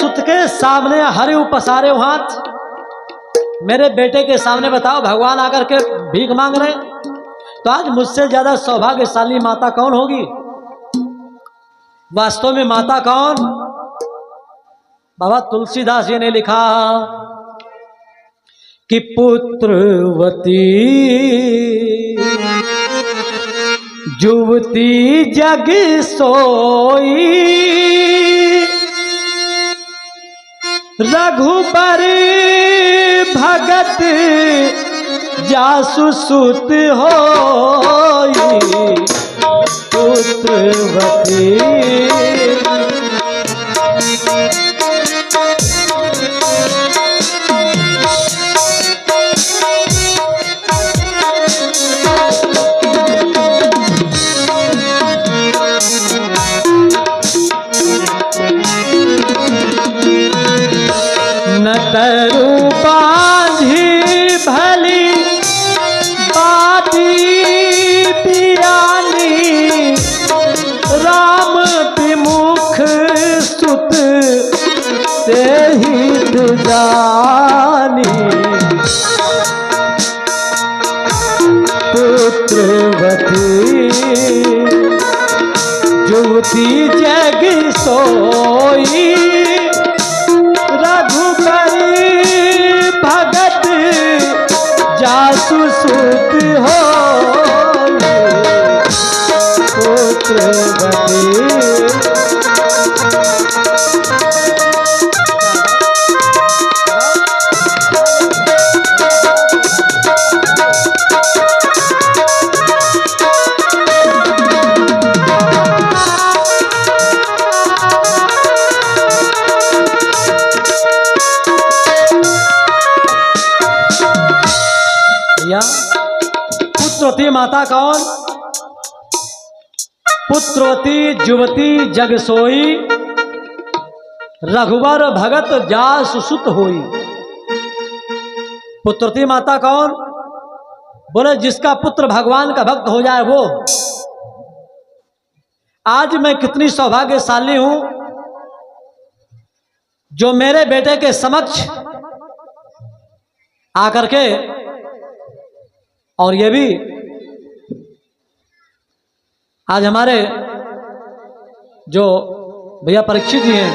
सुत के सामने हरि पसारे हाथ, मेरे बेटे के सामने बताओ भगवान आकर के भीख मांग रहे। तो आज मुझसे ज्यादा सौभाग्यशाली माता कौन होगी? वास्तव में माता कौन? बाबा तुलसीदास जी ने लिखा कि पुत्रवती जुवती जग सोई, रघुबर भगत जासु सुत होई, पुत्रवती। न तरु बांधी भली बाती पियानी, राम विमुख सुत ते हित जानी, पुत्रवती जुवती जग सोई, रघुबर भगत जासु सुत होई, पुत्रवती। पुत्रवती माता कौन? पुत्रवती जुवती जग सोई, रघुवर भगत जासु सुत होई। पुत्रवती माता कौन? बोले जिसका पुत्र भगवान का भक्त हो जाए वो। आज मैं कितनी सौभाग्यशाली हूं जो मेरे बेटे के समक्ष आकर के, और ये भी आज हमारे जो भैया परीक्षित जी हैं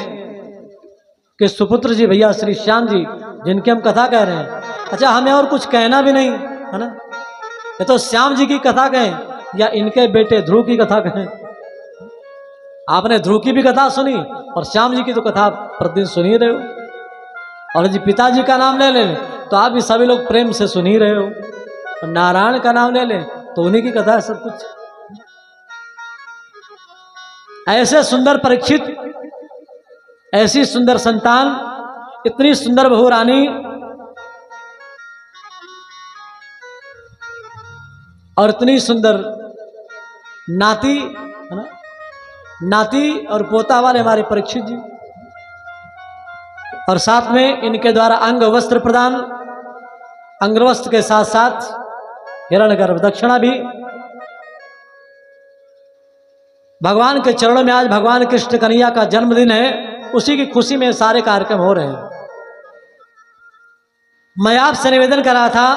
कि सुपुत्र जी भैया श्री श्याम जी, जिनकी हम कथा कह रहे हैं। अच्छा, हमें और कुछ कहना भी नहीं है ना, ये तो श्याम जी की कथा कहें या इनके बेटे ध्रुव की कथा कहें। आपने ध्रुव की भी कथा सुनी और श्याम जी की तो कथा प्रतिदिन सुन ही रहे हो। और जी पिताजी का नाम ले लें तो आप भी सभी लोग प्रेम से सुन ही रहे हो। और नारायण का नाम ले लें तो उन्हीं की कथा है सब कुछ। ऐसे सुंदर परीक्षित, ऐसी सुंदर संतान, इतनी सुंदर बहू रानी, और इतनी सुंदर नाती है ना, नाती और पोता वाले हमारे परीक्षित जी, और साथ में इनके द्वारा अंग वस्त्र प्रदान, अंगवस्त्र के साथ साथ हिरण्यगर्भ दक्षिणा भी। भगवान के चरणों में आज भगवान कृष्ण कन्हैया का जन्मदिन है, उसी की खुशी में सारे कार्यक्रम हो रहे हैं। मैं आपसे निवेदन कर रहा था,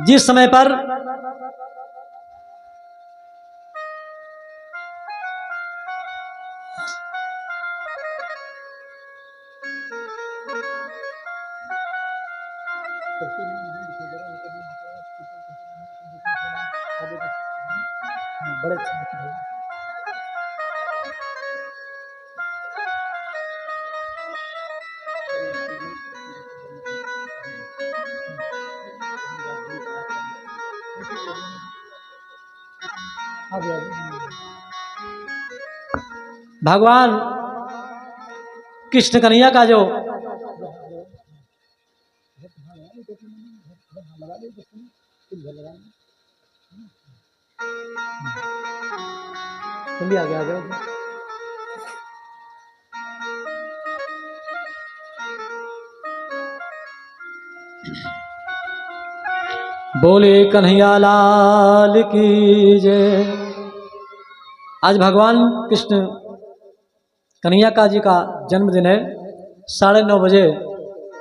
जिस समय पर बड़े भगवान कृष्ण कन्हैया का जो तुम भी आगे आ जाओ। बोले कन्हैया लाल की जय। आज भगवान कृष्ण कन्हैया का जी का जन्मदिन है, 9:30 बजे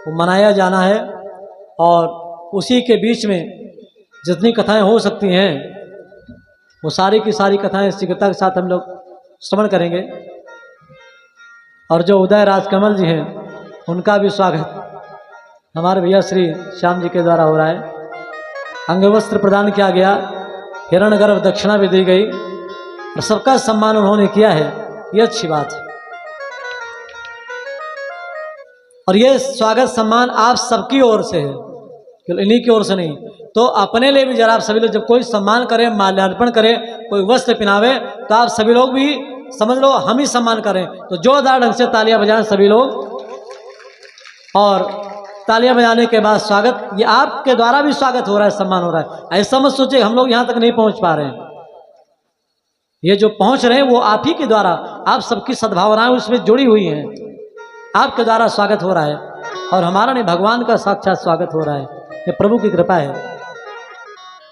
वो मनाया जाना है। और उसी के बीच में जितनी कथाएं हो सकती हैं वो सारी की सारी कथाएं शीघ्रता के साथ हम लोग श्रवण करेंगे। और जो उदय राजकमल जी हैं उनका भी स्वागत हमारे भैया श्री श्याम जी के द्वारा हो रहा है। अंगवस्त्र प्रदान किया गया, हिरण्यगर्भ दक्षिणा भी दी गई और सबका सम्मान उन्होंने किया है, ये अच्छी बात है। और ये स्वागत सम्मान आप सबकी ओर से है, केवल इन्हीं की ओर से नहीं। तो अपने लिए भी जरा आप सभी लोग जब कोई सम्मान करें, माल्यार्पण करें, कोई वस्त्र पहनावे, तो आप सभी लोग भी समझ लो हम ही सम्मान करें। तो जोरदार ढंग से तालियां बजाएं सभी लोग। और तालियां बजाने के बाद स्वागत, ये आपके द्वारा भी स्वागत हो रहा है, सम्मान हो रहा है। ऐसा मत सोचिए हम लोग यहां तक नहीं पहुंच पा रहे हैं, ये जो पहुंच रहे हैं वो आप ही के द्वारा, आप सबकी सद्भावनाएं उसमें जुड़ी हुई हैं, आपके द्वारा स्वागत हो रहा है। और हमारा नहीं, भगवान का साक्षात स्वागत हो रहा है, ये प्रभु की कृपा है।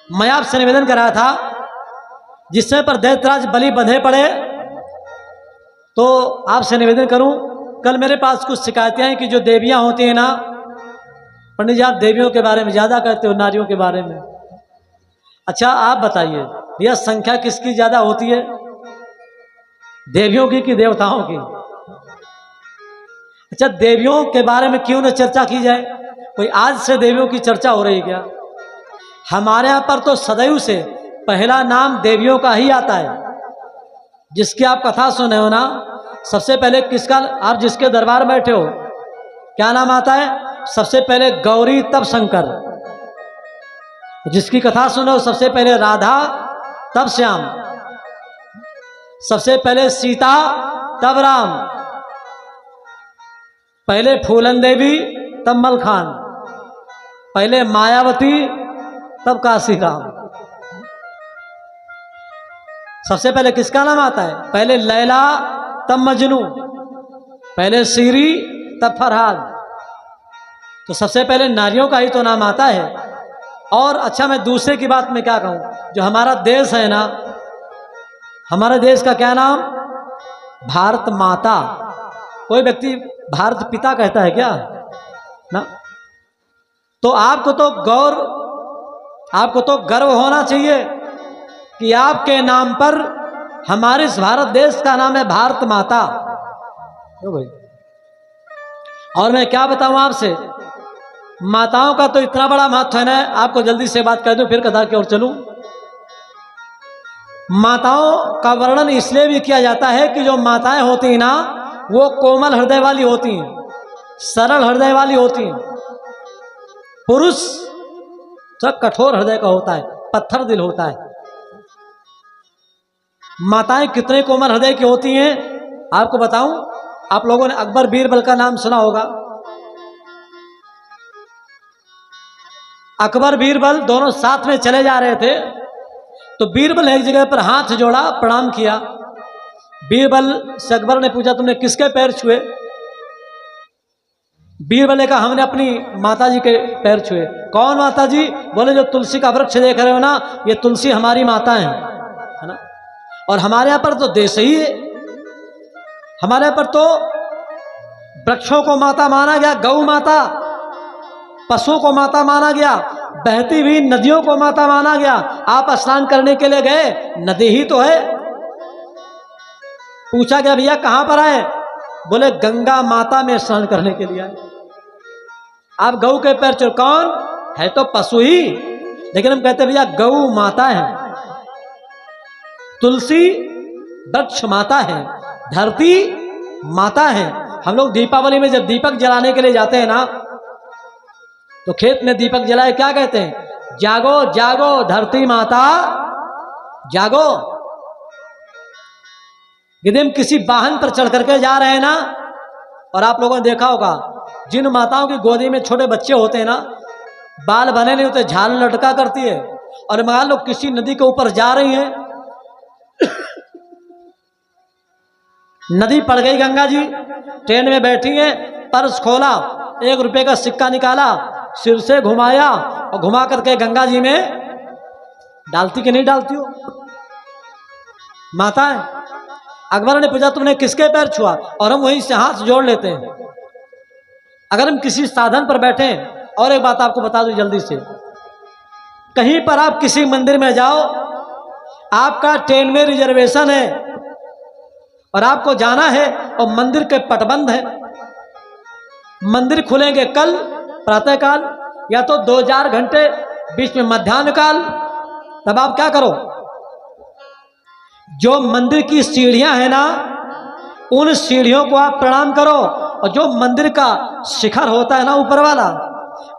मैं आपसे निवेदन कर रहा था, जिस समय पर दैत्यराज बलि बंधे पड़े, तो आपसे निवेदन करूं, कल मेरे पास कुछ शिकायतें हैं कि जो देवियां होती हैं ना, पंडित जी आप देवियों के बारे में ज्यादा कहते हो, नारियों के बारे में। अच्छा आप बताइए भैया, संख्या किसकी ज्यादा होती है, देवियों की कि देवताओं की? अच्छा देवियों के बारे में क्यों न चर्चा की जाए? कोई आज से देवियों की चर्चा हो रही है क्या? हमारे यहाँ पर तो सदैव से पहला नाम देवियों का ही आता है। जिसकी आप कथा सुने हो ना, सबसे पहले किसका, आप जिसके दरबार बैठे हो क्या नाम आता है? सबसे पहले गौरी तब शंकर। जिसकी कथा सुनो सबसे पहले राधा तब श्याम, सबसे पहले सीता तब राम, पहले फूलन देवी तब मलखान, पहले मायावती तब काशी राम। सबसे पहले किसका नाम आता है? पहले लैला तब मजनू, पहले सीरी तब फरहाद। तो सबसे पहले नारियों का ही तो नाम आता है। और अच्छा मैं दूसरे की बात में क्या कहूं, जो हमारा देश है ना, हमारे देश का क्या नाम? भारत माता। कोई व्यक्ति भारत पिता कहता है क्या ना? तो आपको तो गर्व होना चाहिए कि आपके नाम पर हमारे इस भारत देश का नाम है भारत माता। क्यों भाई? और मैं क्या बताऊं आपसे, माताओं का तो इतना बड़ा महत्व है ना, आपको जल्दी से बात कर दूं फिर कथा की ओर चलूं। माताओं का वर्णन इसलिए भी किया जाता है कि जो माताएं होती हैं ना, वो कोमल हृदय वाली होती हैं, सरल हृदय वाली होती हैं। पुरुष सब कठोर हृदय का होता है, पत्थर दिल होता है। माताएं कितने कोमल हृदय की होती हैं आपको बताऊं। आप लोगों ने अकबर बीरबल का नाम सुना होगा। अकबर बीरबल दोनों साथ में चले जा रहे थे, तो बीरबल एक जगह पर हाथ जोड़ा, प्रणाम किया। बीरबल से अकबर ने पूछा तुमने किसके पैर छुए? बीरबल ने कहा हमने अपनी माता जी के पैर छुए। कौन माता जी? बोले जो तुलसी का वृक्ष देख रहे हो ना, ये तुलसी हमारी माता है ना। और हमारे यहाँ पर तो देश ही है, हमारे यहाँ पर तो वृक्षों को माता माना गया, गौ माता, पशुओं को माता माना गया, बहती हुई नदियों को माता माना गया। आप स्नान करने के लिए गए, नदी ही तो है। पूछा गया भैया कहां पर आए? बोले गंगा माता में स्नान करने के लिए आए। आप गौ के पैर छू, कौन है? तो पशु ही, लेकिन हम कहते भैया गौ माता है, तुलसी वृक्ष माता है, धरती माता है। हम लोग दीपावली में जब दीपक जलाने के लिए जाते हैं ना, तो खेत में दीपक जलाए क्या कहते हैं? जागो जागो धरती माता जागो। यदि हम किसी वाहन पर चढ़ करके जा रहे हैं ना, और आप लोगों ने देखा होगा जिन माताओं की गोदी में छोटे बच्चे होते हैं ना, बाल बने नहीं होते, झाल लटका करती है। और मान लो किसी नदी के ऊपर जा रही है, नदी पड़ गई गंगा जी, ट्रेन में बैठी है, पर्स खोला, 1 रुपए का सिक्का निकाला, सिर से घुमाया और घुमा करके गंगा जी में डालती कि नहीं डालती हो? माता है। अकबर ने पूछा तुमने किसके पैर छुआ, और हम वहीं से हाथ जोड़ लेते हैं। अगर हम किसी साधन पर बैठे, और एक बात आपको बता दूं जल्दी से, कहीं पर आप किसी मंदिर में जाओ, आपका ट्रेन में रिजर्वेशन है और आपको जाना है और मंदिर के पटबंद है, मंदिर खुलेंगे कल प्रातःकाल या तो 2-4 घंटे बीच में मध्याह्न काल, तब आप क्या करो, जो मंदिर की सीढ़ियां हैं ना, उन सीढ़ियों को आप प्रणाम करो, और जो मंदिर का शिखर होता है ना ऊपर वाला,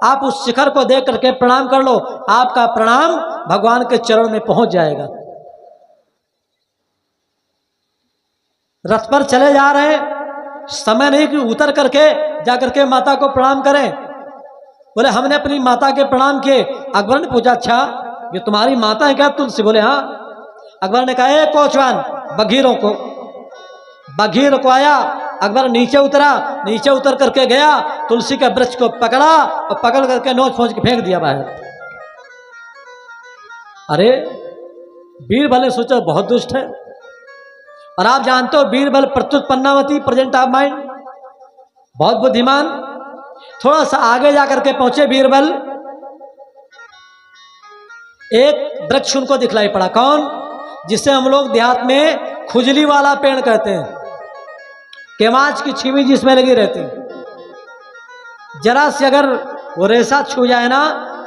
आप उस शिखर को देख करके प्रणाम कर लो, आपका प्रणाम भगवान के चरण में पहुंच जाएगा। रथ पर चले जा रहे, समय नहीं कि उतर करके जाकर के माता को प्रणाम करें। बोले हमने अपनी माता के प्रणाम किए। अकबर ने पूछा अच्छा ये तुम्हारी माता है क्या तुलसी? बोले हाँ। अकबर ने कहा कोचवान बघीरों को, बघीर को आया। अकबर नीचे उतरा, नीचे उतर करके गया, तुलसी के वृक्ष को पकड़ा और पकड़ करके नोच फोच के फेंक दिया बाहर। अरे बीरबल ने सोचा बहुत दुष्ट है, और आप जानते हो बीरबल प्रत्युत पन्नावती, प्रेजेंट ऑफ माइंड, बहुत बुद्धिमान। थोड़ा सा आगे जाकर के पहुंचे बीरबल, एक वृक्ष उनको दिखलाई पड़ा। कौन? जिसे हम लोग देहात में खुजली वाला पेड़ कहते हैं, केमाच की छीमी जिसमें लगी रहती, जरा से अगर वो रेशा छू जाए ना,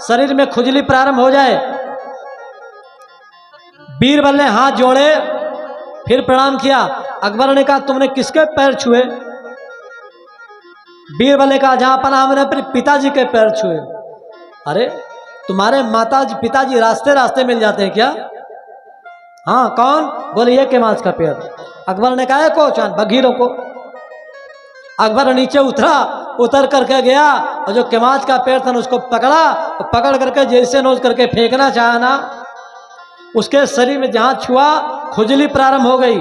शरीर में खुजली प्रारंभ हो जाए। बीरबल ने हाथ जोड़े, फिर प्रणाम किया। अकबर ने कहा तुमने किसके पैर छुए? बीरबल ने कहा जहां पर हमने अपने पिताजी के पैर छुए। अरे तुम्हारे माताजी पिताजी रास्ते रास्ते मिल जाते हैं क्या? हाँ। कौन? बोले ये केमाच का पेड़। अकबर ने कहा कोचान बघीरों को। अकबर नीचे उतरा, उतर करके गया और जो केमाच का पेड़ था उसको पकड़ा, और पकड़ करके जैसे नोच करके फेंकना चाहा ना, उसके शरीर में जहां छुआ खुजली प्रारंभ हो गई।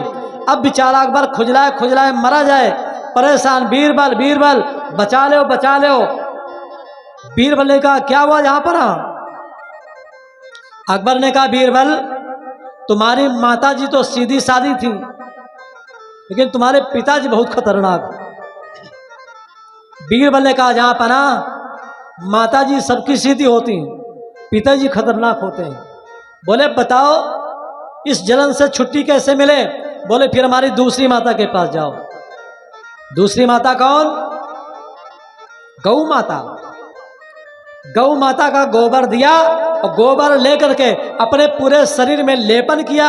अब बेचारा अकबर खुजलाए खुजलाए मरा जाए, परेशान। बीरबल बीरबल बचा ले बचा ले। बीरबल ने कहा क्या हुआ यहाँ पर? अकबर ने कहा बीरबल तुम्हारी माताजी तो सीधी सादी थी, लेकिन तुम्हारे पिताजी बहुत खतरनाक। बीरबल ने कहा जहां पर ना माताजी सबकी सीधी होती, पिताजी खतरनाक होते हैं। बोले बताओ इस जलन से छुट्टी कैसे मिले? बोले फिर हमारी दूसरी माता के पास जाओ। दूसरी माता कौन? गौ माता। गौ माता का गोबर दिया, और गोबर लेकर के अपने पूरे शरीर में लेपन किया।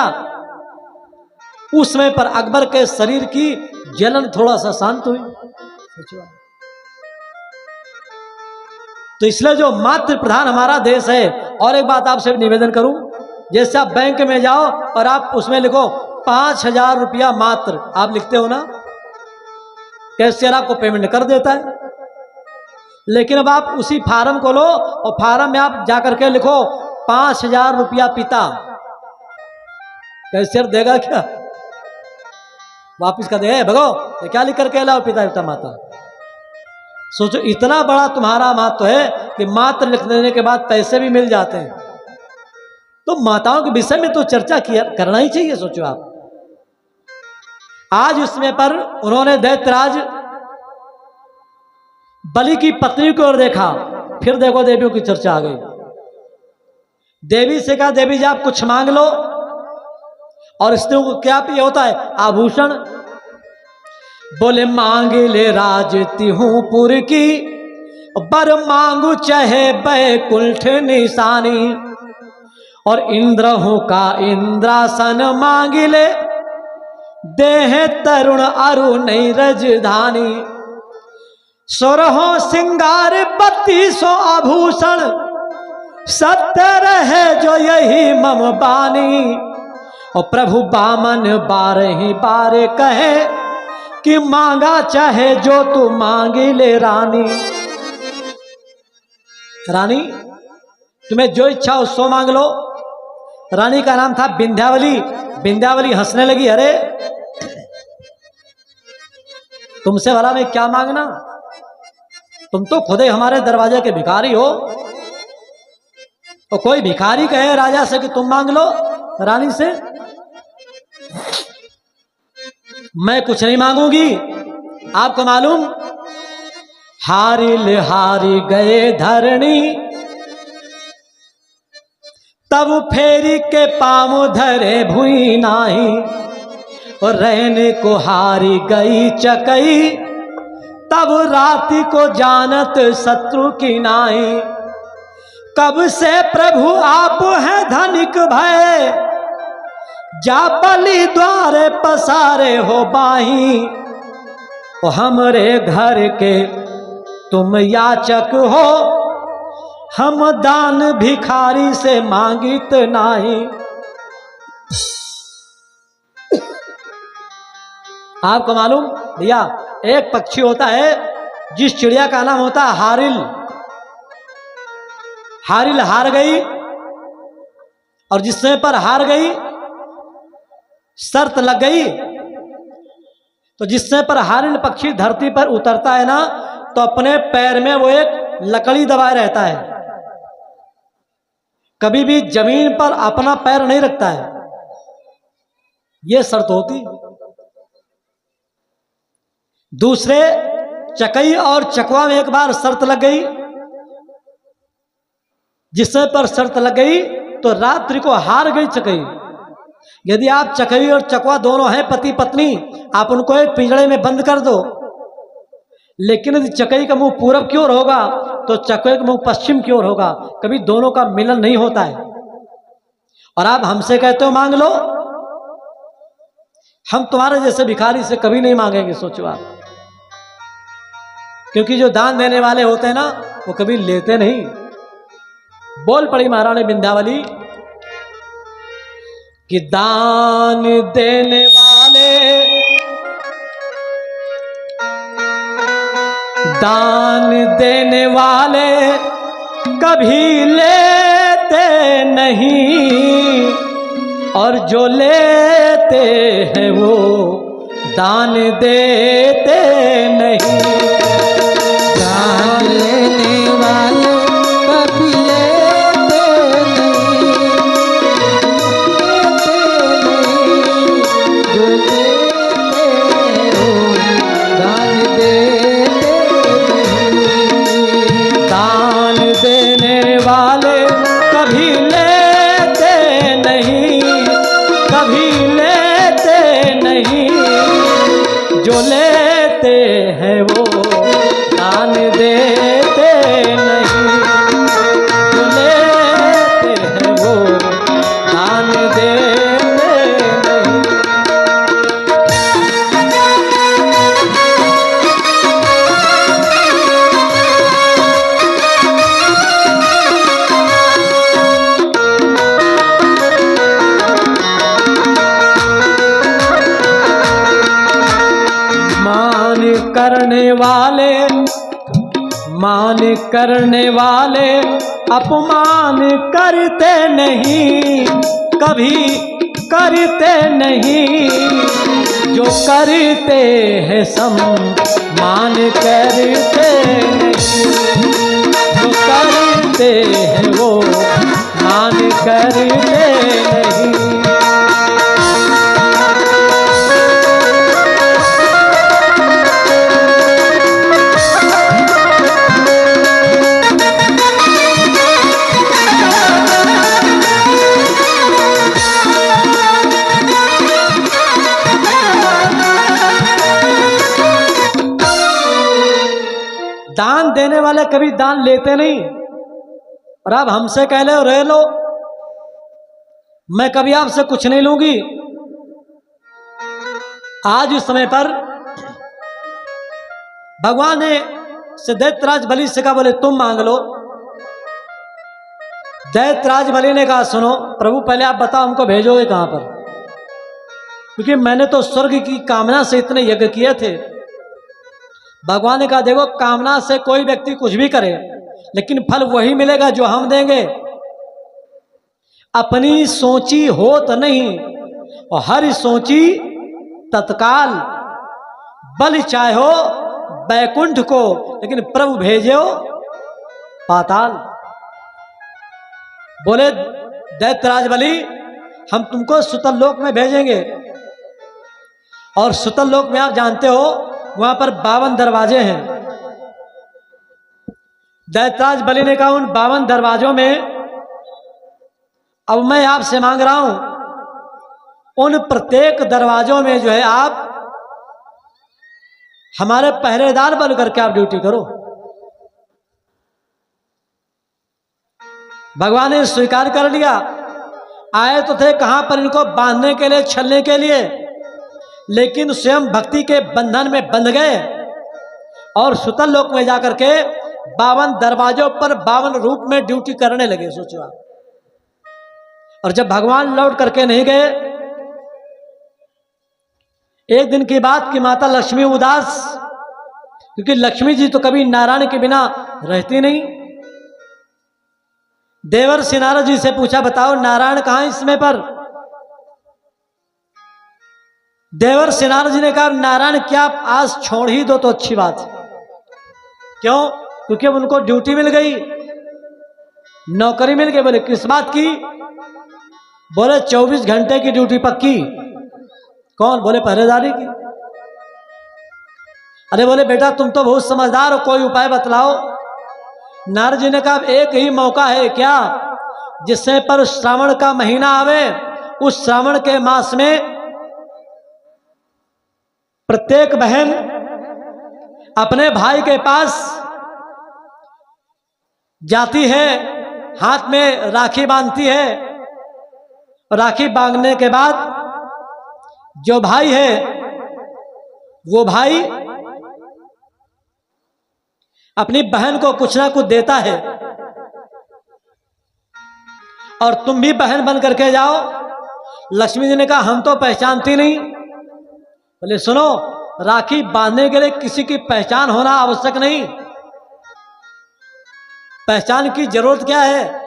उस समय पर अकबर के शरीर की जलन थोड़ा सा शांत हुई। तो इसलिए जो मातृ प्रधान हमारा देश है। और एक बात आपसे निवेदन करूं, जैसे आप बैंक में जाओ और आप उसमें लिखो 5,000 रुपया मात्र, आप लिखते हो ना, कैशियर आपको पेमेंट कर देता है। लेकिन अब आप उसी फार्म को लो और फार्म में आप जाकर के लिखो 5,000 रुपया पिता, कैशियर देगा क्या? वापिस कर दे भगो, ये क्या लिख करके लाओ पिता पिता माता। सोचो इतना बड़ा तुम्हारा महत्व है कि मात्र लिख देने के बाद पैसे भी मिल जाते हैं। तो माताओं के विषय में तो चर्चा किया करना ही चाहिए। सोचो आप, आज उसमें पर उन्होंने दैत्यराज बलि की पत्नी को और देखा, फिर देखो देवियों की चर्चा आ गई। देवी से कहा देवी जी आप कुछ मांग लो, और स्त्रियों को क्या ये होता है आभूषण। बोले मांग ले राजती हूं पुर की, बर मांगू चाहे बैकुंठ निशानी, और इंद्र हूं का इंद्रासन मांग ले, देह तरुण अरु नहीं रजधानी, 16 सिंगार 32 आभूषण, सत्य रहे जो यही मम बानी, और प्रभु बामन 12 बार कहे कि मांगा चाहे जो तू मांगी ले रानी। रानी तुम्हें जो इच्छा हो सो मांग लो। रानी का नाम था विंध्यावली। विंध्यावली हंसने लगी, अरे तुमसे भला मैं क्या मांगना, तुम तो खुद ही हमारे दरवाजे के भिखारी हो। और कोई भिखारी कहे राजा से कि तुम मांग लो रानी से। मैं कुछ नहीं मांगूंगी। आपको मालूम, हारिल हारी गए धरणी, तब फेरी के पाँव धरे भुई नाही। और रहने को हारी गई चकई, तब राति को जानत शत्रु की नाही। कब से प्रभु आप हैं धनिक भय, जा बलि द्वारे पसारे हो बाही। ओ हमरे घर के तुम याचक हो, हम दान भिखारी से मांगित नाही। आपको मालूम भैया, एक पक्षी होता है जिस चिड़िया का नाम होता है हारिल। हारिल हार गई, और जिस समय पर हार गई, शर्त लग गई, तो जिस समय पर हारिल पक्षी धरती पर उतरता है ना, तो अपने पैर में वो एक लकड़ी दबाए रहता है, कभी भी जमीन पर अपना पैर नहीं रखता है। यह शर्त होती। दूसरे चकई और चकवा में एक बार शर्त लग गई, जिससे पर शर्त लग गई तो रात्रि को हार गई चकई। यदि आप चकई और चकवा दोनों हैं पति पत्नी, आप उनको एक पिंजड़े में बंद कर दो, लेकिन यदि चकई का मुंह पूरब की ओर होगा तो चकई का मुंह पश्चिम की ओर होगा, कभी दोनों का मिलन नहीं होता है। और आप हमसे कहते हो मांग लो, हम तुम्हारे जैसे भिखारी से कभी नहीं मांगेंगे। सोचो आप, क्योंकि जो दान देने वाले होते हैं ना, वो कभी लेते नहीं। बोल पड़ी महारानी विंध्यावली कि दान देने वाले, दान देने वाले कभी लेते नहीं, और जो लेते हैं वो दान देते नहीं। दान लेने वाले कभी लेते नहीं, जो लेते हो दान देते नहीं। दान देने वाले कभी लेते नहीं, कभी लेते नहीं, जो लेते हैं वो दान देते नहीं, जो लेते हैं वो दान देते नहीं। करने वाले, मान करने वाले अपमान करते नहीं, कभी करते नहीं, जो करते हैं सम्मान करते नहीं, जो करते हैं वो मान करते नहीं। दान देने वाले कभी दान लेते नहीं। और आप हमसे कह लो रह लो, मैं कभी आपसे कुछ नहीं लूंगी। आज इस समय पर भगवान ने से दैत्यराज बलि से कहा, बोले तुम मांग लो। दैत्यराज बलि ने कहा सुनो प्रभु, पहले आप बताओ हमको भेजोगे कहां पर, क्योंकि मैंने तो स्वर्ग की कामना से इतने यज्ञ किए थे। भगवान ने कहा देखो, कामना से कोई व्यक्ति कुछ भी करे, लेकिन फल वही मिलेगा जो हम देंगे। अपनी सोची होत नहीं, और हर सोची तत्काल। बल चाहो बैकुंठ को, लेकिन प्रभु भेजो पाताल। बोले दैत्यराज बलि, हम तुमको सुतल लोक में भेजेंगे, और सुतल लोक में आप जानते हो वहां पर 52 दरवाजे हैं। दैत्यराज बलि ने कहा उन 52 दरवाजों में अब मैं आपसे मांग रहा हूं उन प्रत्येक दरवाजों में जो है आप हमारे पहरेदार बन करके आप ड्यूटी करो। भगवान ने स्वीकार कर लिया। आए तो थे कहां पर इनको बांधने के लिए, छलने के लिए, लेकिन स्वयं भक्ति के बंधन में बंध गए और सुतल लोक में जाकर के 52 दरवाजों पर 52 रूप में ड्यूटी करने लगे। सोचो आप। और जब भगवान लौट करके नहीं गए, एक दिन की बात की माता लक्ष्मी उदास, क्योंकि लक्ष्मी जी तो कभी नारायण के बिना रहती नहीं। देवर्षि नारद जी से पूछा बताओ नारायण कहां है इस समय पर। देवर्षि नारद जी ने कहा नारायण क्या आज छोड़ ही दो तो अच्छी बात है। क्यों? क्योंकि अब उनको ड्यूटी मिल गई, नौकरी मिल गई। बोले किस बात की? बोले 24 घंटे की ड्यूटी पक्की। कौन? बोले पहरेदारी की। अरे बोले बेटा तुम तो बहुत समझदार हो, कोई उपाय बतलाओ। नारद जी ने कहा एक ही मौका है क्या, जिससे पर श्रावण का महीना आवे, उस श्रावण के मास में प्रत्येक बहन अपने भाई के पास जाती है, हाथ में राखी बांधती है। राखी बांधने के बाद जो भाई है वो भाई अपनी बहन को कुछ ना कुछ देता है, और तुम भी बहन बन करके जाओ। लक्ष्मी जी ने कहा हम तो पहचानती नहीं। बोले सुनो, राखी बांधने के लिए किसी की पहचान होना आवश्यक नहीं। पहचान की जरूरत क्या है?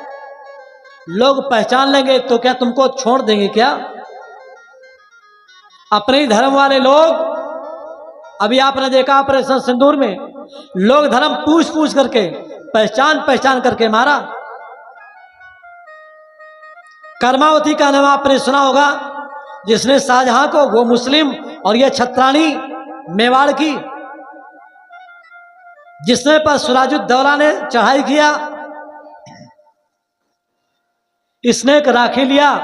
लोग पहचान लेंगे तो क्या तुमको छोड़ देंगे क्या? अपने ही धर्म वाले लोग, अभी आपने देखा ऑपरेशन सिंदूर में लोग धर्म पूछ पूछ करके, पहचान पहचान करके मारा। कर्मावती का नाम आपने सुना होगा, जिसने शाहजहां को, वो मुस्लिम और ये छत्राणी मेवाड़ की, जिसने पर सिराजुद्दौला ने चढ़ाई किया। इसने एक राखी लिया,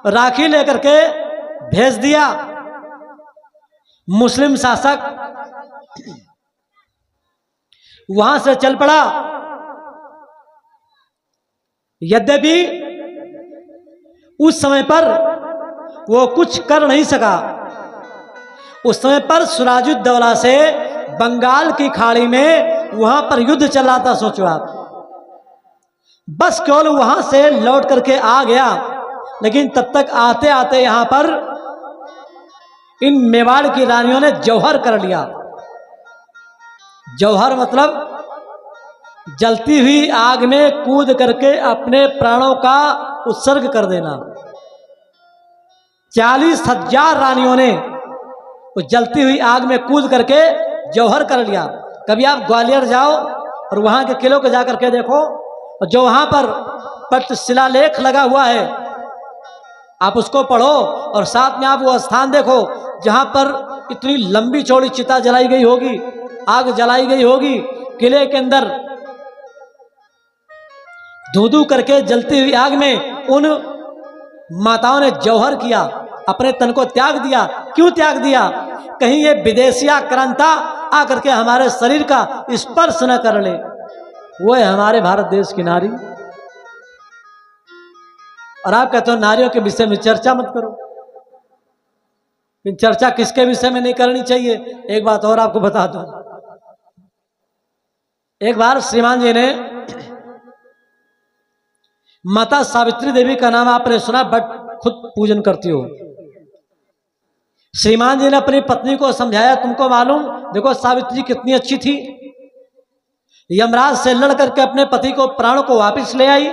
राखी लेकर के भेज दिया। मुस्लिम शासक वहां से चल पड़ा। यद्यपि उस समय पर वो कुछ कर नहीं सका। उस समय पर सिराजुद्दौला से बंगाल की खाड़ी में वहां पर युद्ध चल रहा था। सोचो आप, बस केवल वहां से लौट करके आ गया, लेकिन तब तक आते आते यहां पर इन मेवाड़ की रानियों ने जौहर कर लिया। जौहर मतलब जलती हुई आग में कूद करके अपने प्राणों का उत्सर्ग कर देना। 40,000 रानियों ने उस जलती हुई आग में कूद करके जौहर कर लिया। कभी आप ग्वालियर जाओ और वहां के किलों को जाकर के देखो, जो वहां पर पट शिलालेख लगा हुआ है आप उसको पढ़ो, और साथ में आप वो स्थान देखो जहां पर इतनी लंबी चौड़ी चिता जलाई गई होगी, आग जलाई गई होगी। किले के अंदर धू-धू करके जलती हुई आग में उन माताओं ने जौहर किया, अपने तन को त्याग दिया। क्यों त्याग दिया? कहीं ये विदेशी आक्रांता आकर के हमारे शरीर का स्पर्श न कर ले। वो है हमारे भारत देश की नारी। और आप कहते हो नारियों के विषय में चर्चा मत करो। चर्चा किसके विषय में नहीं करनी चाहिए? एक बात और आपको बता दूं। एक बार श्रीमान जी ने माता सावित्री देवी का नाम आपने सुना, बट खुद पूजन करती हो। श्रीमान जी ने अपनी पत्नी को समझाया, तुमको मालूम, देखो सावित्री कितनी अच्छी थी, यमराज से लड़ करके अपने पति को, प्राण को वापस ले आई।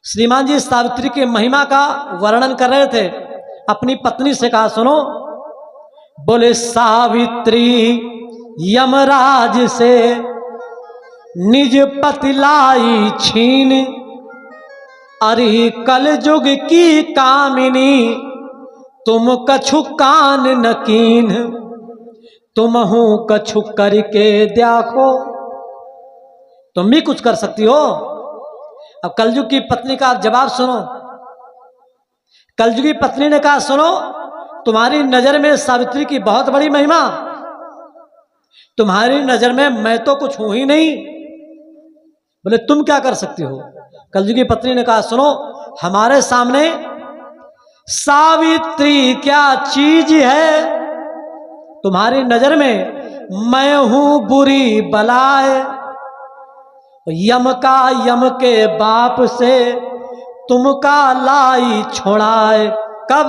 श्रीमान जी सावित्री की महिमा का वर्णन कर रहे थे। अपनी पत्नी से कहा सुनो, बोले सावित्री यमराज से निज पति लाई छीन, अरे कल युग की कामिनी तुम कछु कान नकीन, तुम हूं कछु करके देखो। तुम भी कुछ कर सकती हो। अब कलयुग की पत्नी का जवाब सुनो। कलयुग की पत्नी ने कहा, सुनो, तुम्हारी नजर में सावित्री की बहुत बड़ी महिमा, तुम्हारी नजर में मैं तो कुछ हूं ही नहीं, बोले तुम क्या कर सकती हो। कलयुग की पत्नी ने कहा, सुनो, हमारे सामने सावित्री क्या चीज है। तुम्हारी नजर में मैं हूं बुरी बलाए, यम का यम के बाप से तुमका लाई छोड़ाए। कब?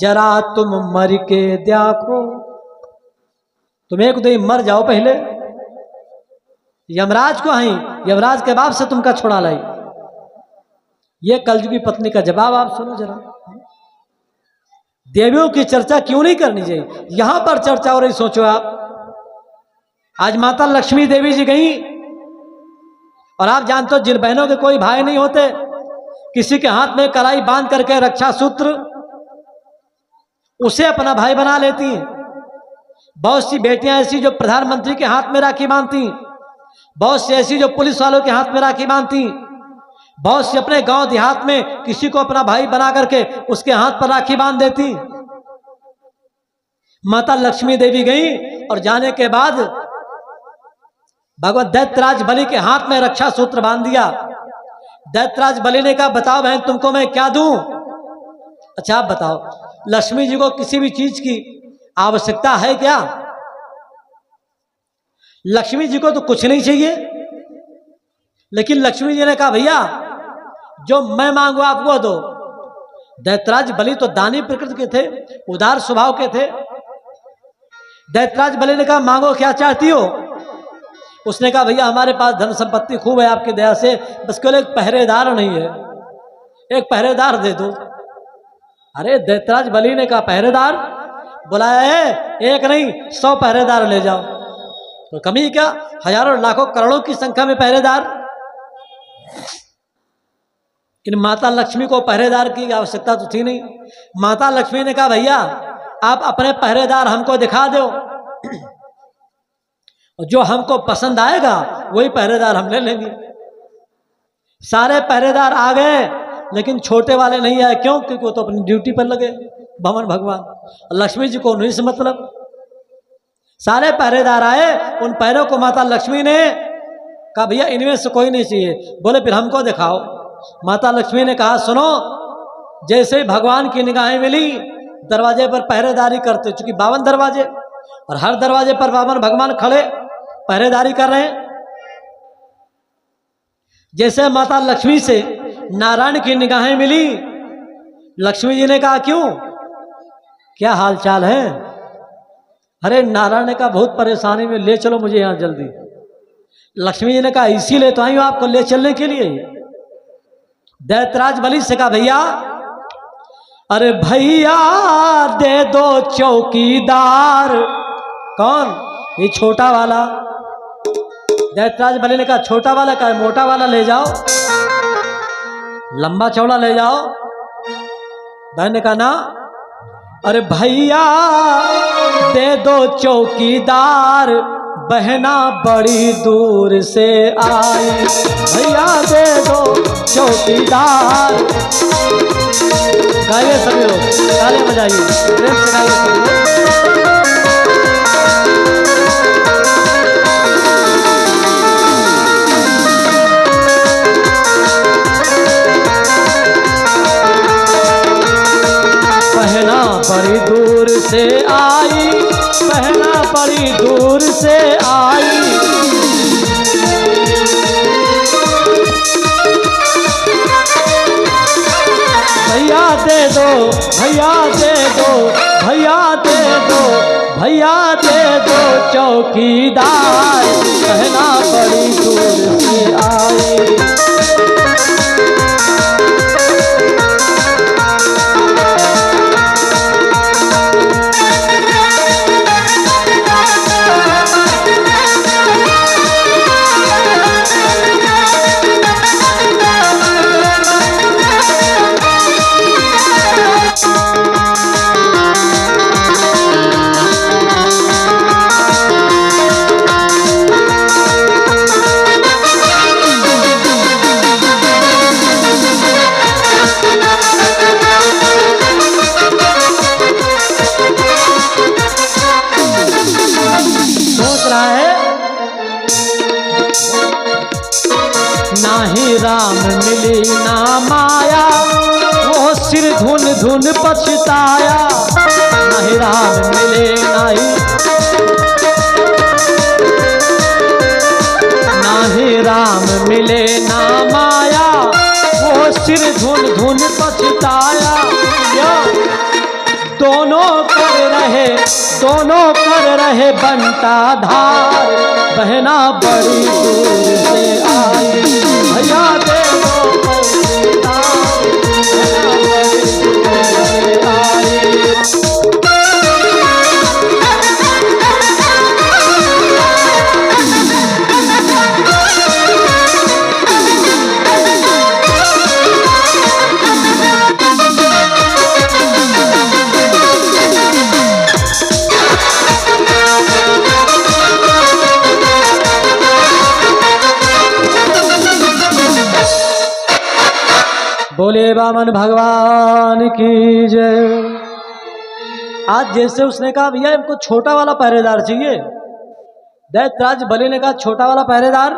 जरा तुम मर के देखो। तुम एक दो मर जाओ पहले, यमराज को आई, यमराज के बाप से तुमका छोड़ा लाई। ये कलयुग की पत्नी का जवाब आप सुनो जरा। देवियों की चर्चा क्यों नहीं करनी चाहिए, यहां पर चर्चा हो रही। सोचो आप, आज माता लक्ष्मी देवी जी गई, और आप जानते हो जिन बहनों के कोई भाई नहीं होते, किसी के हाथ में कलाई बांध करके रक्षा सूत्र, उसे अपना भाई बना लेती हैं। बहुत सी बेटियां ऐसी जो प्रधानमंत्री के हाथ में राखी बांधती, बहुत सी ऐसी जो पुलिस वालों के हाथ में राखी बांधती, बहुत सी अपने गांव देहात में किसी को अपना भाई बना करके उसके हाथ पर राखी बांध देती। माता लक्ष्मी देवी गई और जाने के बाद भगवत दैत्यराज बलि के हाथ में रक्षा सूत्र बांध दिया। दैत्यराज बलि ने कहा, बताओ बहन, तुमको मैं क्या दूं। अच्छा आप बताओ, लक्ष्मी जी को किसी भी चीज की आवश्यकता है क्या? लक्ष्मी जी को तो कुछ नहीं चाहिए, लेकिन लक्ष्मी जी ने कहा, भैया जो मैं मांगू आप वो दो। दैत्यराज बलि तो दानी प्रकृति के थे, उदार स्वभाव के थे। दैत्यराज बलि ने कहा, मांगो, क्या चाहती हो? उसने कहा, भैया हमारे पास धन संपत्ति खूब है आपकी दया से, बस केवल एक पहरेदार नहीं है, एक पहरेदार दे दो। अरे दैत्यराज बलि ने कहा, पहरेदार? बुलाया है, एक नहीं 100 पहरेदार ले जाओ। तो कमी क्या, हजारों लाखों करोड़ों की संख्या में पहरेदार। इन माता लक्ष्मी को पहरेदार की आवश्यकता तो थी नहीं। माता लक्ष्मी ने कहा, भैया आप अपने पहरेदार हमको दिखा दो, और जो हमको पसंद आएगा वही पहरेदार हम ले लेंगे। सारे पहरेदार आ गए, लेकिन छोटे वाले नहीं आए। क्यों? क्योंकि वो तो अपनी ड्यूटी पर लगे, भवन भगवान, और लक्ष्मी जी को उन्हीं से मतलब। सारे पहरेदार आए, उन पैरों को माता लक्ष्मी ने कहा, भैया इनमें से कोई नहीं चाहिए। बोले फिर हमको दिखाओ। माता लक्ष्मी ने कहा, सुनो, जैसे भगवान की निगाहें मिली, दरवाजे पर पहरेदारी करते, चूंकि 52 दरवाजे, और हर दरवाजे पर 52 भगवान खड़े पहरेदारी कर रहे हैं। जैसे माता लक्ष्मी से नारायण की निगाहें मिली, लक्ष्मी जी ने कहा, क्यों, क्या हाल चाल है? अरे नारायण ने कहा, बहुत परेशानी में, ले चलो मुझे यहां जल्दी। लक्ष्मी जी ने कहा, इसीलिए तो आई हूं आपको ले चलने के लिए। दैत्यराज बलि से कहा, भैया, अरे भैया दे दो चौकीदार। कौन? ये छोटा वाला। दैत्यराज बलि ने कहा, छोटा वाला का, मोटा वाला ले जाओ, लंबा चौड़ा ले जाओ। बहन ने कहा, ना, अरे भैया दे दो चौकीदार, बहना बड़ी दूर से आई। भैया दे दो चौकीदार। गाइए सभी लोग, ताली बजाइए, प्रेम से गाइए सभी लोग। बहना बड़ी दूर से आई, बहना बड़ी दूर से आई। भैया दे दो, भैया दे दो, भैया दे दो, भैया दे दो चौकीदार, बहना बड़ी दूर से आई। राम मिली ना माया, वो सिर धुन धुन पछताया। नहीं राम मिले नहीं, नहीं राम मिले ना माया, वो सिर धुन धुन पछताया। दोनों कर रहे बंटा धार, बहना बड़ी दूर से आई। भैया देखो पौधेदार, बहना बड़ी दूर से आई। बोले वामन भगवान की जय। आज जैसे उसने कहा भैया हमको छोटा वाला पहरेदार चाहिए, दैत्यराज बलि ने कहा छोटा वाला पहरेदार,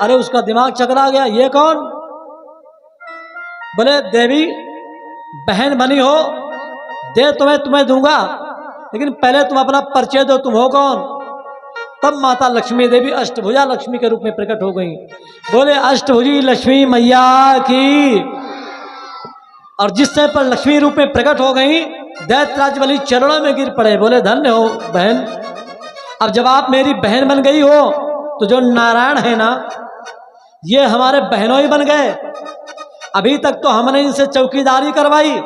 अरे उसका दिमाग चकरा गया, ये कौन? बोले देवी बहन बनी हो, दे तुम्हें दूंगा, लेकिन पहले तुम अपना परिचय दो, तुम हो कौन? तब माता लक्ष्मी देवी अष्टभुजा लक्ष्मी के रूप में प्रकट हो गई। बोले अष्टभुजी लक्ष्मी मैया की। और जिस समय पर लक्ष्मी रूप में प्रकट हो गई, दैत्यराज बलि चरणों में गिर पड़े, बोले धन्य हो बहन। अब जब आप मेरी बहन बन गई हो, तो जो नारायण है ना, ये हमारे बहनों ही बन गए। अभी तक तो हमने इनसे चौकीदारी करवाई,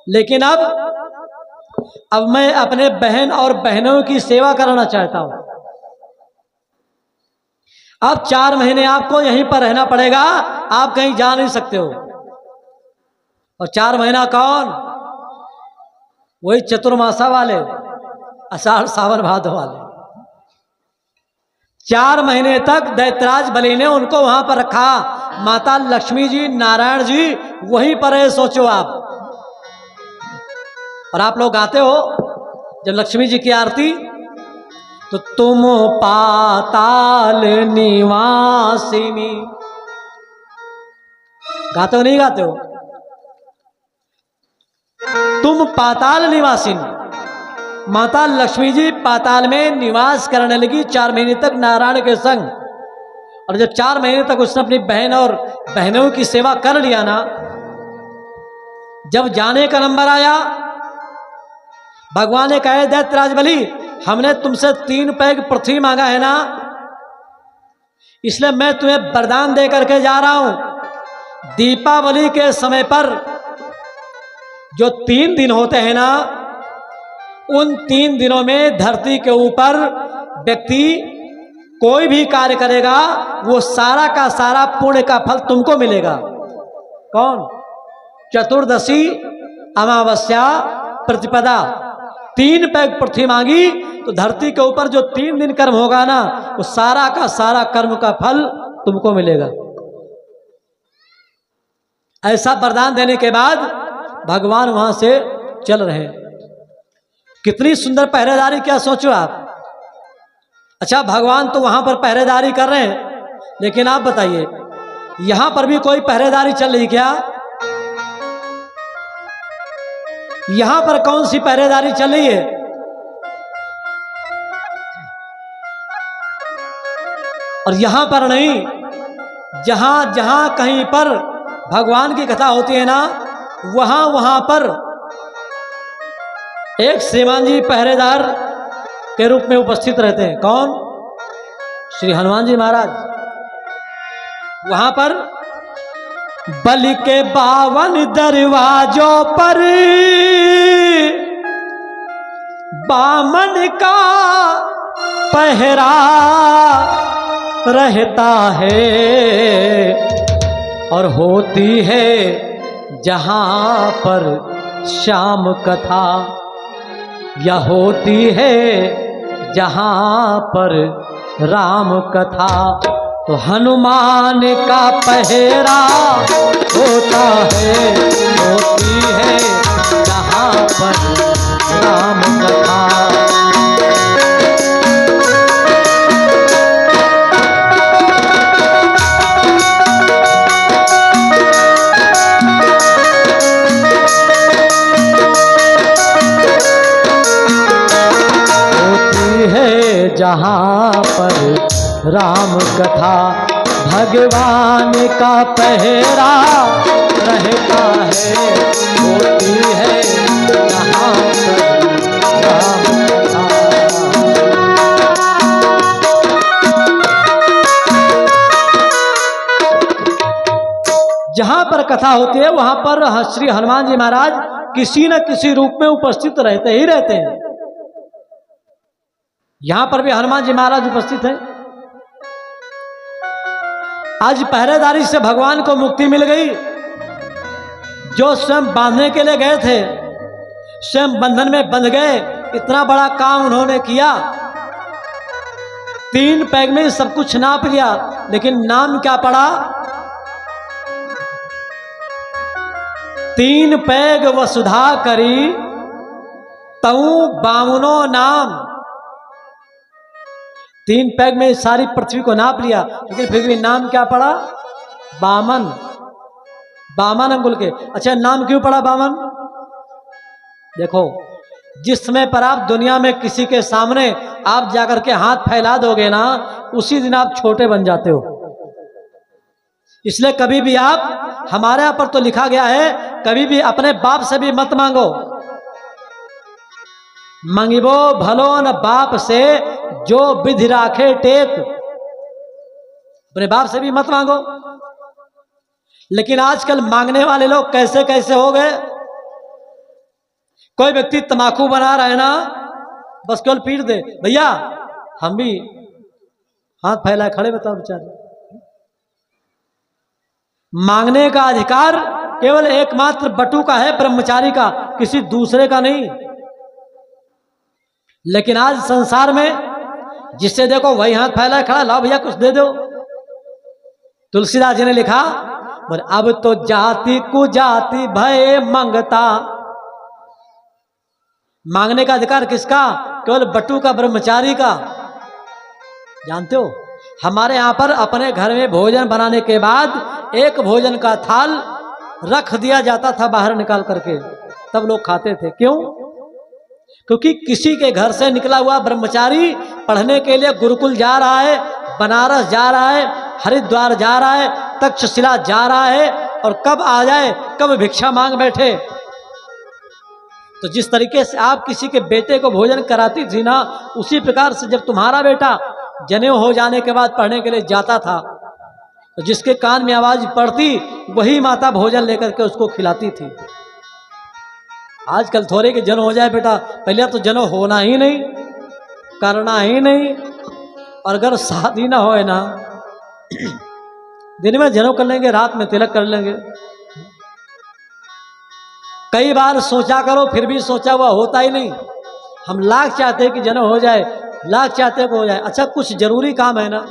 लेकिन अब मैं अपने बहन और बहनों की सेवा करना चाहता हूं। अब 4 महीने आपको यहीं पर रहना पड़ेगा, आप कहीं जा नहीं सकते हो। और 4 महीना कौन? वही चतुर्मासा वाले, आषाढ़ सावन भादो वाले। 4 महीने तक दैत्यराज बलि ने उनको वहां पर रखा। माता लक्ष्मी जी, नारायण जी वहीं पर है, सोचो आप। और आप लोग गाते हो जब लक्ष्मी जी की आरती, तो तुम पाताल निवासिनी, गाते हो नहीं गाते हो? तुम पाताल निवासिनी। माता लक्ष्मी जी पाताल में निवास करने लगी 4 महीने तक नारायण के संग। और जब 4 महीने तक उसने अपनी बहन और बहनों की सेवा कर लिया ना, जब जाने का नंबर आया, भगवान ने कहा दैत्यराज बलि हमने तुमसे 3 पैग पृथ्वी मांगा है ना, इसलिए मैं तुम्हें वरदान दे करके जा रहा हूं। दीपावली के समय पर जो 3 दिन होते हैं ना, उन 3 दिनों में धरती के ऊपर व्यक्ति कोई भी कार्य करेगा, वो सारा का सारा पुण्य का फल तुमको मिलेगा। कौन? चतुर्दशी, अमावस्या, प्रतिपदा, 3 पैग पृथ्वी मांगी, तो धरती के ऊपर जो 3 दिन कर्म होगा ना, वो सारा का सारा कर्म का फल तुमको मिलेगा। ऐसा वरदान देने के बाद भगवान वहां से चल रहे हैं। कितनी सुंदर पहरेदारी, क्या सोचो आप। अच्छा, भगवान तो वहां पर पहरेदारी कर रहे हैं, लेकिन आप बताइए यहां पर भी कोई पहरेदारी चल रही क्या? यहां पर कौन सी पहरेदारी चल रही है? और यहां पर नहीं, जहां जहां कहीं पर भगवान की कथा होती है ना, वहां पर एक श्रीमान जी पहरेदार के रूप में उपस्थित रहते हैं। कौन? श्री हनुमान जी महाराज। वहां पर बलि के 52 दरवाजों पर बामन का पहरा रहता है, और होती है जहां पर श्याम कथा, या होती है जहां पर राम कथा, तो हनुमान का पहरा होता है, होती है जहां पर राम कथा। जहाँ पर राम कथा भगवान का पहरा रहता है, होती है जहाँ पर राम कथा। जहां पर कथा होती है वहां पर श्री हनुमान जी महाराज किसी न किसी रूप में उपस्थित रहते ही रहते हैं। यहां पर भी हनुमान जी महाराज उपस्थित हैं। आज पहरेदारी से भगवान को मुक्ति मिल गई। जो स्वयं बांधने के लिए गए थे स्वयं बंधन में बंध गए। इतना बड़ा काम उन्होंने किया, 3 पैग में सब कुछ नाप लिया, लेकिन नाम क्या पड़ा? 3 पैग वसुधा करी तऊ बावनो नाम। 3 पैग में सारी पृथ्वी को नाप लिया, लेकिन फिर भी नाम क्या पड़ा? बामन। बामन अंगुल के। अच्छा, नाम क्यों पड़ा बामन? देखो, जिस समय पर आप दुनिया में किसी के सामने आप जाकर के हाथ फैला दोगे ना, उसी दिन आप छोटे बन जाते हो। इसलिए कभी भी आप, हमारे यहां पर तो लिखा गया है, कभी भी अपने बाप से भी मत मांगो। मंगिबो भलो न बाप से जो विधि राखे टेक। अपने बाप से भी मत मांगो। लेकिन आजकल मांगने वाले लोग कैसे कैसे हो गए। कोई व्यक्ति तंबाकू बना रहा है ना, बस केवल पीट दे, भैया हम भी हाथ फैलाए खड़े, बताओ बेचारे। मांगने का अधिकार केवल एकमात्र बटू का है, ब्रह्मचारी का, किसी दूसरे का नहीं। लेकिन आज संसार में जिससे देखो वही हाथ फैलाए खड़ा, लाओ भैया कुछ दे दो। तुलसीदास जी ने लिखा, बोले अब तो जाति कुजाति भय मंगता। मांगने का अधिकार किसका? केवल बटू का, ब्रह्मचारी का। जानते हो, हमारे यहां पर अपने घर में भोजन बनाने के बाद एक भोजन का थाल रख दिया जाता था बाहर निकाल करके, तब लोग खाते थे। क्यों? क्योंकि किसी के घर से निकला हुआ ब्रह्मचारी पढ़ने के लिए गुरुकुल जा रहा है, बनारस जा रहा है, हरिद्वार जा रहा है, तक्षशिला जा रहा है, और कब आ जाए, कब भिक्षा मांग बैठे। तो जिस तरीके से आप किसी के बेटे को भोजन कराती थी ना, उसी प्रकार से जब तुम्हारा बेटा जनेऊ हो जाने के बाद पढ़ने के लिए जाता था, तो जिसके कान में आवाज पड़ती वही माता भोजन लेकर के उसको खिलाती थी। आजकल थोड़े के जन्म हो जाए बेटा, पहले तो जन्म होना ही नहीं, करना ही नहीं, और अगर शादी ना होए ना, दिन में जन्म कर लेंगे, रात में तिलक कर लेंगे। कई बार सोचा करो, फिर भी सोचा हुआ होता ही नहीं। हम लाख चाहते हैं कि जन्म हो जाए, लाख चाहते हैं कि हो जाए। अच्छा, कुछ जरूरी काम है ना,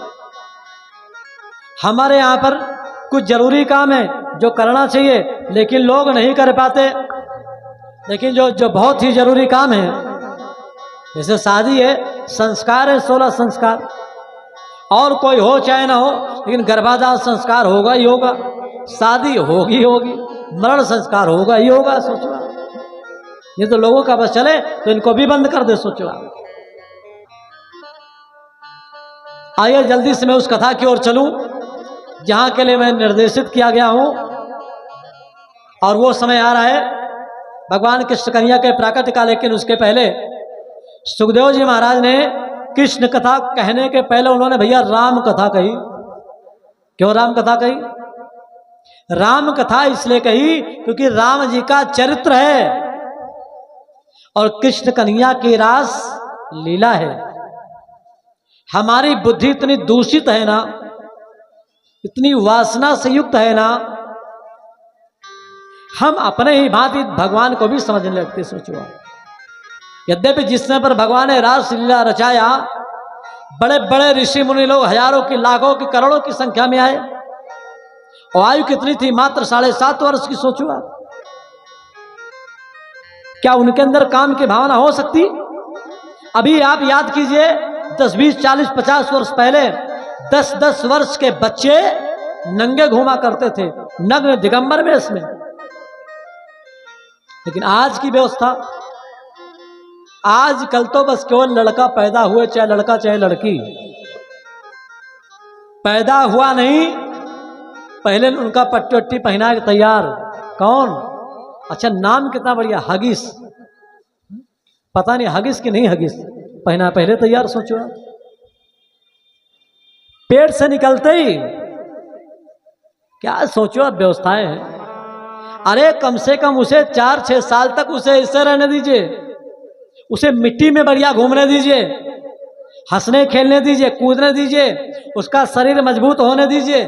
हमारे यहाँ पर कुछ जरूरी काम है जो करना चाहिए, लेकिन लोग नहीं कर पाते। लेकिन जो बहुत ही जरूरी काम है, जैसे शादी है, संस्कार है, 16 संस्कार, और कोई हो चाहे ना हो, लेकिन गर्भाधान संस्कार होगा ही होगा, शादी होगी होगी, मरण संस्कार होगा ही होगा। सोचो, ये तो लोगों का बस चले तो इनको भी बंद कर दे। सोचो, आइए जल्दी से मैं उस कथा की ओर चलूं जहां के लिए मैं निर्देशित किया गया हूं। और वो समय आ रहा है भगवान कृष्ण कन्हैया के प्राकट्य का, लेकिन उसके पहले सुखदेव जी महाराज ने कृष्ण कथा कहने के पहले उन्होंने भैया राम कथा कही। क्यों राम कथा कही? राम कथा इसलिए कही क्योंकि राम जी का चरित्र है और कृष्ण कन्हैया की रास लीला है। हमारी बुद्धि इतनी दूषित है ना, इतनी वासना से युक्त है ना, हम अपने ही भांति भगवान को भी समझने लगते। सोचो, यद्यपि जिस समय पर भगवान ने रास लीला रचाया, बड़े बड़े ऋषि मुनि लोग हजारों की, लाखों की, करोड़ों की संख्या में आए, और आयु कितनी थी? मात्र 7.5 वर्ष की। सोचो आप, क्या उनके अंदर काम की भावना हो सकती? अभी आप याद कीजिए, 10, 20, 40, 50 वर्ष पहले 10-10 वर्ष के बच्चे नंगे घूमा करते थे, नग्न दिगंबर वेश में। लेकिन आज की व्यवस्था, आजकल तो बस केवल लड़का पैदा हुए, चाहे लड़का चाहे लड़की, पैदा हुआ नहीं, पहले उनका पट्टी वट्टी पहना के तैयार। कौन? अच्छा, नाम कितना बढ़िया, हगिस। पता नहीं हगिस कि नहीं हगिस, पहना पहले तैयार। सोचो, पेट से निकलते ही क्या सोचो अब व्यवस्थाएं हैं। अरे कम से कम उसे 4-6 साल तक उसे ऐसे रहने दीजिए, उसे मिट्टी में बढ़िया घूमने दीजिए, हंसने खेलने दीजिए, कूदने दीजिए, उसका शरीर मजबूत होने दीजिए।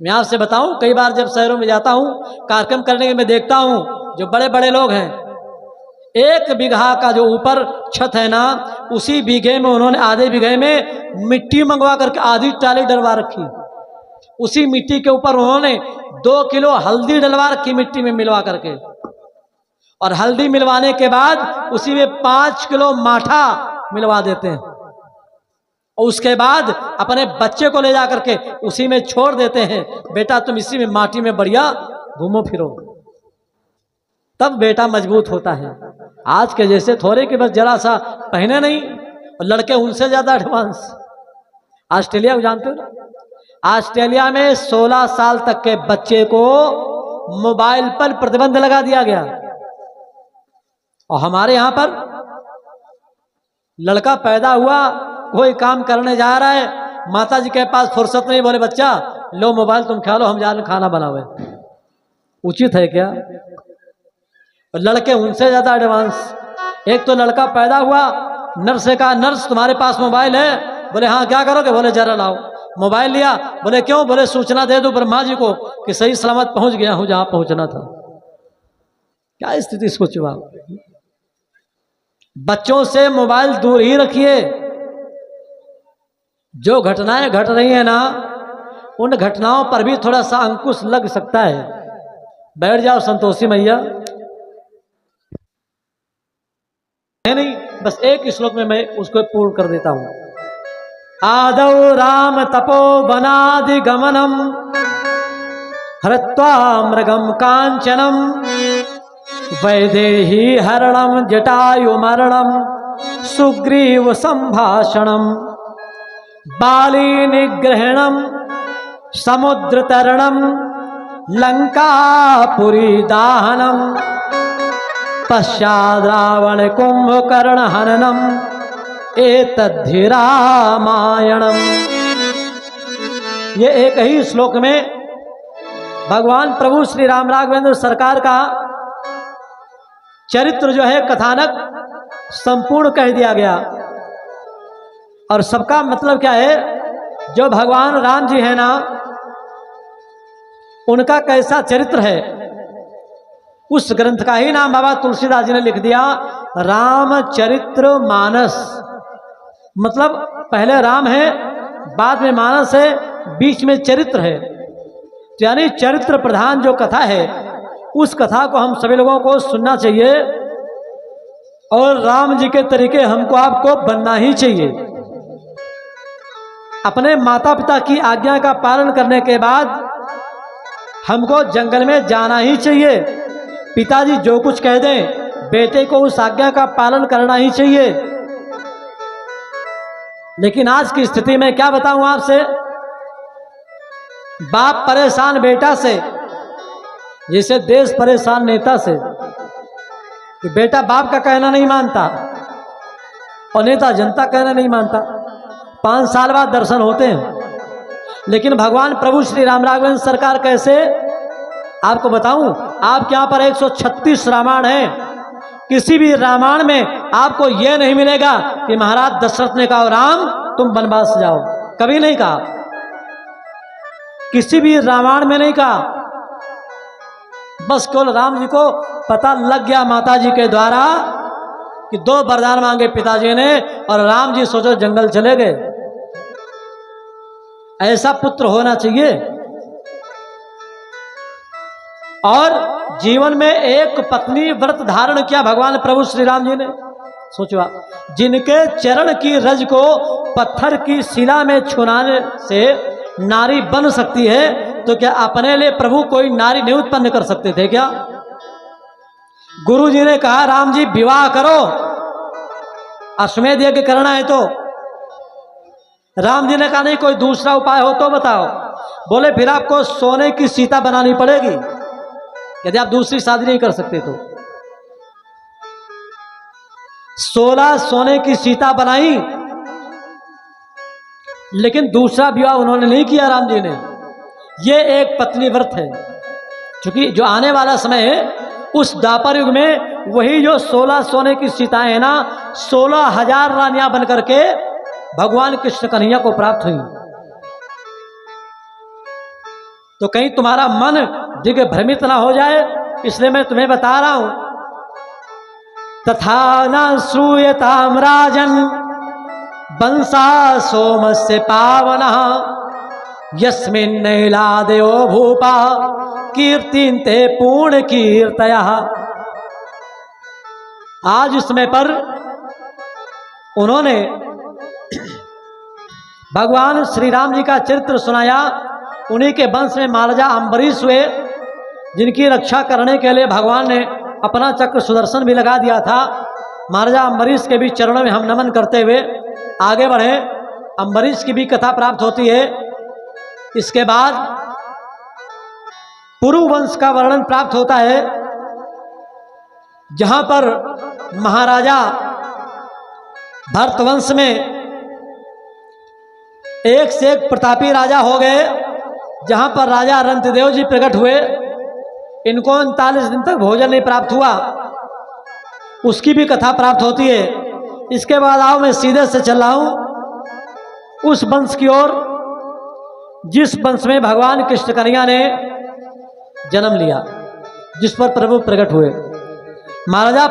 मैं आपसे बताऊं, कई बार जब शहरों में जाता हूं कार्यक्रम करने के, मैं देखता हूं जो बड़े बड़े लोग हैं, 1 बीघा का जो ऊपर छत है ना, उसी बीघे में उन्होंने आधे बीघे में मिट्टी मंगवा करके आधी टाली डलवा रखी। उसी मिट्टी के ऊपर उन्होंने 2 किलो हल्दी डलवा रखी मिट्टी में मिलवा करके, और हल्दी मिलवाने के बाद उसी में 5 किलो माठा मिलवा देते हैं, और उसके बाद अपने बच्चे को ले जा करके उसी में छोड़ देते हैं, बेटा तुम इसी में माटी में बढ़िया घूमो फिरो, तब बेटा मजबूत होता है। आज के जैसे थोड़े के बस जरा सा पहने नहीं, और लड़के उनसे ज्यादा एडवांस। ऑस्ट्रेलिया को जानते हो ना, ऑस्ट्रेलिया में 16 साल तक के बच्चे को मोबाइल पर प्रतिबंध लगा दिया गया, और हमारे यहां पर लड़का पैदा हुआ, कोई काम करने जा रहा है, माता जी के पास फुर्सत नहीं, बोले बच्चा लो मोबाइल तुम खा लो, हम जा रहे खाना बनावे। उचित है क्या? लड़के उनसे ज्यादा एडवांस। एक तो लड़का पैदा हुआ, नर्स से कहा नर्स तुम्हारे पास मोबाइल है? बोले हाँ, क्या करोगे? बोले जरा लाओ। मोबाइल लिया, बोले क्यों? बोले सूचना दे दो ब्रह्मा जी को कि सही सलामत पहुंच गया हूं जहां पहुंचना था। क्या स्थिति सोचो आप। बच्चों से मोबाइल दूर ही रखिए। जो घटनाएं घट रही है ना, उन घटनाओं पर भी थोड़ा सा अंकुश लग सकता है। बैठ जाओ संतोषी मैया। है नहीं, बस एक श्लोक में मैं उसको पूर्ण कर देता हूं। आदौ राम तपो वनादि गमनम हृत्वा मृगम कांचनम वैदेही हरणम जटायु मरणम सुग्रीव संभाषणम बाली निग्रहणम समुद्र तरणम लंकापुरी दाहनम पश्चाद रावण कुंभकर्ण हननम एतद्धि रामायणम। ये एक ही श्लोक में भगवान प्रभु श्री राम राघवेंद्र सरकार का चरित्र जो है, कथानक संपूर्ण कह दिया गया। और सबका मतलब क्या है, जो भगवान राम जी है ना, उनका कैसा चरित्र है, उस ग्रंथ का ही नाम बाबा तुलसीदास जी ने लिख दिया रामचरित्र मानस। मतलब पहले राम है, बाद में मानस है, बीच में चरित्र है। यानी चरित्र प्रधान जो कथा है, उस कथा को हम सभी लोगों को सुनना चाहिए, और राम जी के तरीके हमको आपको बनना ही चाहिए। अपने माता पिता की आज्ञा का पालन करने के बाद हमको जंगल में जाना ही चाहिए। पिताजी जो कुछ कह दें, बेटे को उस आज्ञा का पालन करना ही चाहिए। लेकिन आज की स्थिति में क्या बताऊं आपसे, बाप परेशान बेटा से, जैसे देश परेशान नेता से। कि बेटा बाप का कहना नहीं मानता और नेता जनता कहना नहीं मानता। 5 साल बाद दर्शन होते हैं। लेकिन भगवान प्रभु श्री राम राघवेंद्र सरकार कैसे, आपको बताऊं, आपके यहाँ पर 136 रामायण है। किसी भी रामायण में आपको यह नहीं मिलेगा कि महाराज दशरथ ने कहा राम तुम वनवास जाओ, कभी नहीं कहा। किसी भी रामायण में नहीं कहा। बस केवल राम जी को पता लग गया माता जी के द्वारा कि 2 वरदान मांगे पिताजी ने, और राम जी सोचो जंगल चले गए। ऐसा पुत्र होना चाहिए। और जीवन में एक पत्नी व्रत धारण किया भगवान प्रभु श्री राम जी ने। सोचो आप, जिनके चरण की रज को पत्थर की शिला में छुनाने से नारी बन सकती है, तो क्या अपने लिए प्रभु कोई नारी नहीं उत्पन्न कर सकते थे क्या? गुरु जी ने कहा राम जी विवाह करो, अश्वमेध यज्ञ करना है तो राम जी ने कहा नहीं, कोई दूसरा उपाय हो तो बताओ। बोले फिर आपको सोने की सीता बनानी पड़ेगी, यदि आप दूसरी शादी नहीं कर सकते तो। 16 सोने की सीता बनाई, लेकिन दूसरा विवाह उन्होंने नहीं किया राम जी ने। ये एक पत्नी व्रत है, क्योंकि जो आने वाला समय है उस द्वापर युग में वही जो 16 सोने की सीताएं हैं ना, 16,000 रानियां बनकर के भगवान कृष्ण कन्हैया को प्राप्त हुई। तो कहीं तुम्हारा मन दिग्भ्रमित भ्रमित ना हो जाए, इसलिए मैं तुम्हें बता रहा हूं। तथा न श्रूयताम राजन बंसा सोमस्य पावनः यस्मिन्नैलादयो भूपा कीर्तिन्ते पूर्ण कीर्तयः। आज इस समय पर उन्होंने भगवान श्री राम जी का चरित्र सुनाया। उन्हीं के वंश में महाराजा अम्बरीश हुए, जिनकी रक्षा करने के लिए भगवान ने अपना चक्र सुदर्शन भी लगा दिया था। महाराजा अम्बरीश के भी चरणों में हम नमन करते हुए आगे बढ़े। अम्बरीश की भी कथा प्राप्त होती है। इसके बाद पुरु वंश का वर्णन प्राप्त होता है, जहां पर महाराजा भरतवंश में एक से एक प्रतापी राजा हो गए। जहां पर राजा रंतदेव जी प्रकट हुए, इनको 39 दिन तक भोजन नहीं प्राप्त हुआ, उसकी भी कथा प्राप्त होती है। इसके बाद आओ मैं सीधे से चल रहा हूं उस वंश की ओर जिस वंश में भगवान कृष्ण कन्हैया ने जन्म लिया, जिस पर प्रभु प्रकट हुए। महाराजा